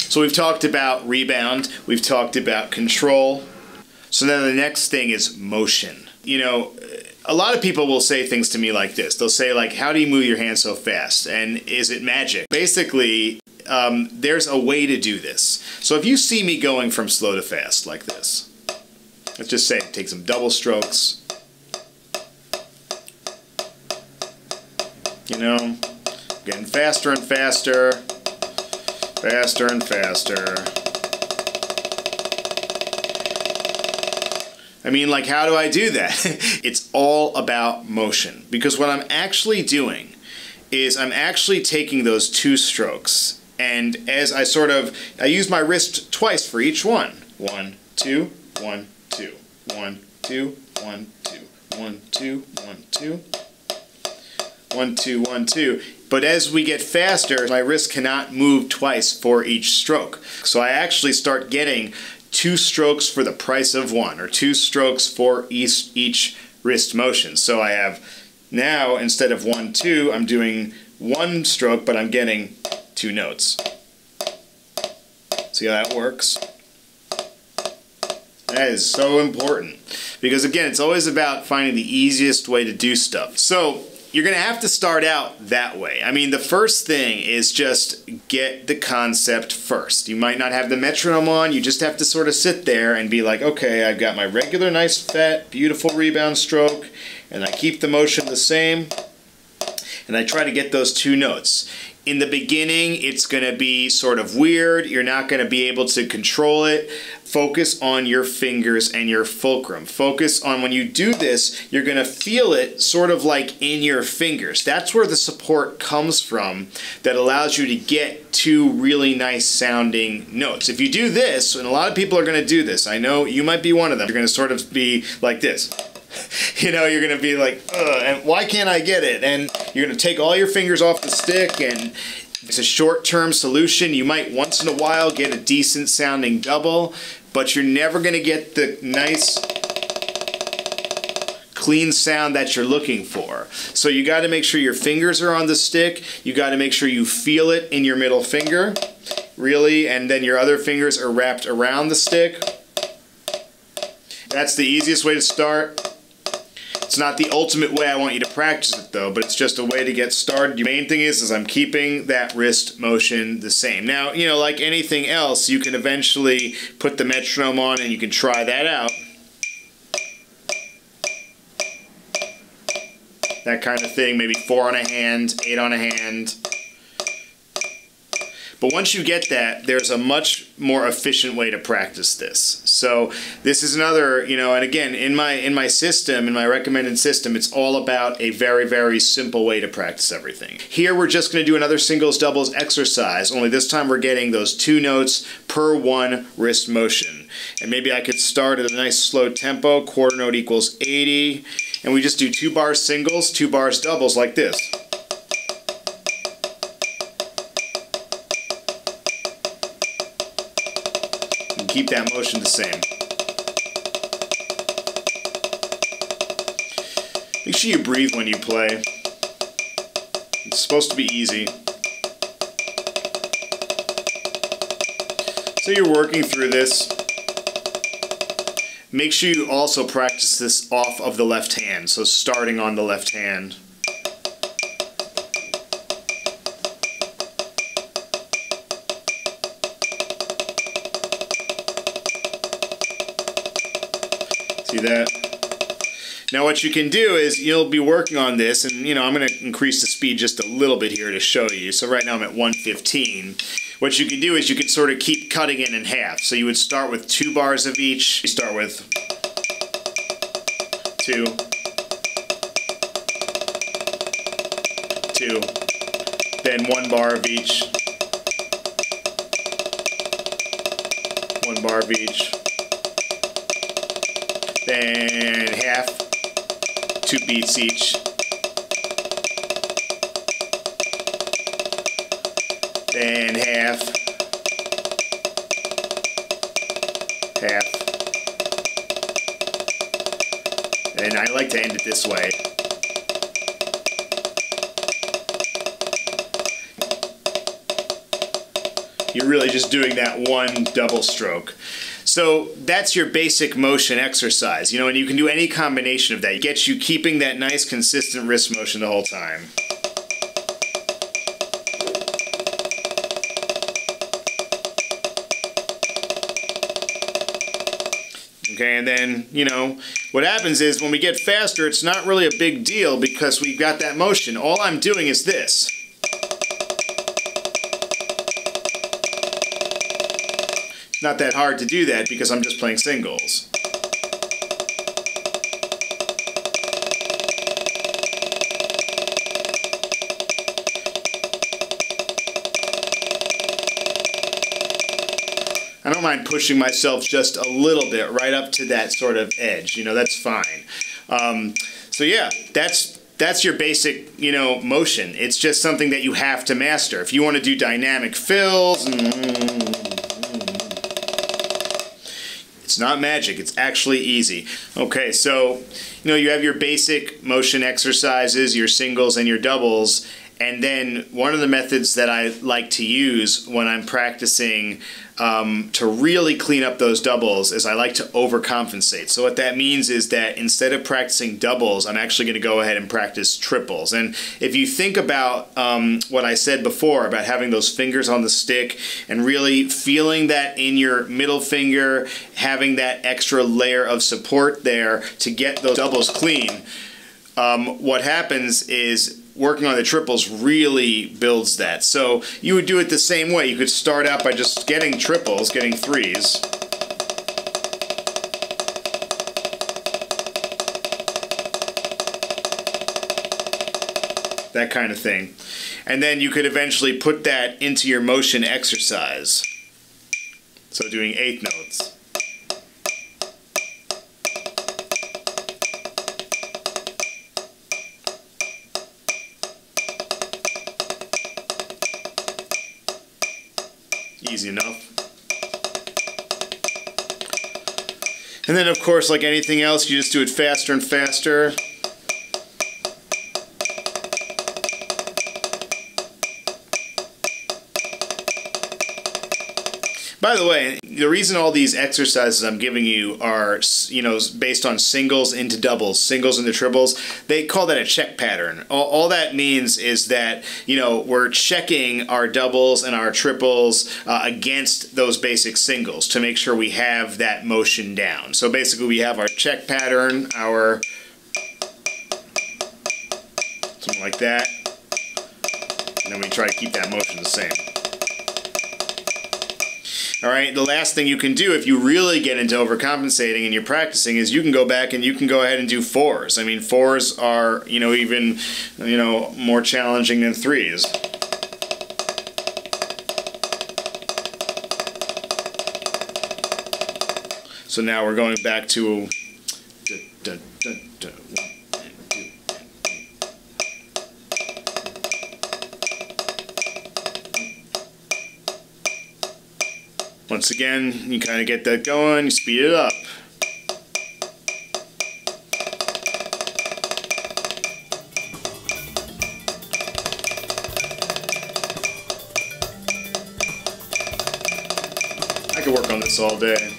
So we've talked about rebound, we've talked about control. So then the next thing is motion. You know, a lot of people will say things to me like this. They'll say like, how do you move your hand so fast? And is it magic? Basically, there's a way to do this. So if you see me going from slow to fast like this, let's just say take some double strokes. You know, getting faster and faster, faster and faster. I mean, like, how do I do that? It's all about motion. Because what I'm actually doing is I'm actually taking those two strokes, and as I use my wrist twice for each one. 1, 2, 1, 2, 1, 2, 1, 2, 1, 2, 1, 2, 1, 2, 1, 2. But as we get faster, my wrist cannot move twice for each stroke. So I actually start getting 2 strokes for the price of 1, or 2 strokes for each wrist motion. So I have now, instead of 1, 2, I'm doing 1 stroke, but I'm getting 2 notes. See how that works? That is so important. Because again, it's always about finding the easiest way to do stuff. So you're going to have to start out that way. I mean, the first thing is just get the concept first. You might not have the metronome on, you just have to sort of sit there and be like, okay, I've got my regular nice fat beautiful rebound stroke, and I keep the motion the same, and I try to get those 2 notes. In the beginning, it's going to be sort of weird. You're not going to be able to control it. Focus on your fingers and your fulcrum. Focus on, when you do this, you're going to feel it sort of like in your fingers. That's where the support comes from that allows you to get 2 really nice sounding notes. If you do this, and a lot of people are going to do this, I know you might be one of them, you're going to sort of be like this. You know, you're going to be like, ugh, and why can't I get it? And you're going to take all your fingers off the stick, and it's a short-term solution. You might once in a while get a decent sounding double, but you're never going to get the nice clean sound that you're looking for. So you got to make sure your fingers are on the stick. You got to make sure you feel it in your middle finger, really, and then your other fingers are wrapped around the stick. That's the easiest way to start. It's not the ultimate way I want you to practice it though, but it's just a way to get started. The main thing is I'm keeping that wrist motion the same. Now, you know, like anything else, you can eventually put the metronome on and you can try that out. That kind of thing, maybe 4 on a hand, 8 on a hand. But once you get that, there's a much more efficient way to practice this. So this is another, you know, and again, in my system, in my recommended system, it's all about a very, very simple way to practice everything. Here we're just going to do another singles doubles exercise, only this time we're getting those 2 notes per 1 wrist motion. And maybe I could start at a nice slow tempo, quarter note equals 80, and we just do 2 bars singles, 2 bars doubles like this. Keep that motion the same. Make sure you breathe when you play. It's supposed to be easy. So you're working through this. Make sure you also practice this off of the left hand, so starting on the left hand. See that? Now what you can do is you'll be working on this, and you know, I'm going to increase the speed just a little bit here to show you. So right now I'm at 115. What you can do is you can sort of keep cutting it in half. So you would start with 2 bars of each. You start with 2, 2, then 1 bar of each, 1 bar of each, then half, 2 beats each, then half, half, and I like to end it this way. You're really just doing that one double stroke. So that's your basic motion exercise, you know, and you can do any combination of that. It gets you keeping that nice consistent wrist motion the whole time. Okay, and then, you know, what happens is when we get faster, it's not really a big deal because we've got that motion. All I'm doing is this. It's not that hard to do that because I'm just playing singles. I don't mind pushing myself just a little bit right up to that sort of edge. You know, that's fine. So yeah, that's your basic, you know, motion. It's just something that you have to master. If you want to do dynamic fills, it's not magic. It's actually easy. Okay, so, you know, you have your basic motion exercises, your singles and your doubles, and then one of the methods that I like to use when I'm practicing to really clean up those doubles is I like to overcompensate. So what that means is that instead of practicing doubles, I'm actually going to go ahead and practice triples. And if you think about what I said before about having those fingers on the stick and really feeling that in your middle finger, having that extra layer of support there to get those doubles clean, what happens is working on the triples really builds that. So you would do it the same way. You could start out by just getting triples, getting threes. That kind of thing. And then you could eventually put that into your motion exercise. So doing eighth notes. Easy enough. And then of course, like anything else, you just do it faster and faster. By the way, the reason all these exercises I'm giving you are, you know, based on singles into doubles, singles into triples, they call that a check pattern. All that means is that, you know, we're checking our doubles and our triples against those basic singles to make sure we have that motion down. So basically we have our check pattern, our something like that, and then we try to keep that motion the same. Alright, the last thing you can do if you really get into overcompensating and you're practicing is you can go back and you can go ahead and do fours. I mean, fours are, you know, even, you know, more challenging than threes. So now we're going back to once again, you kind of get that going, you speed it up. I could work on this all day.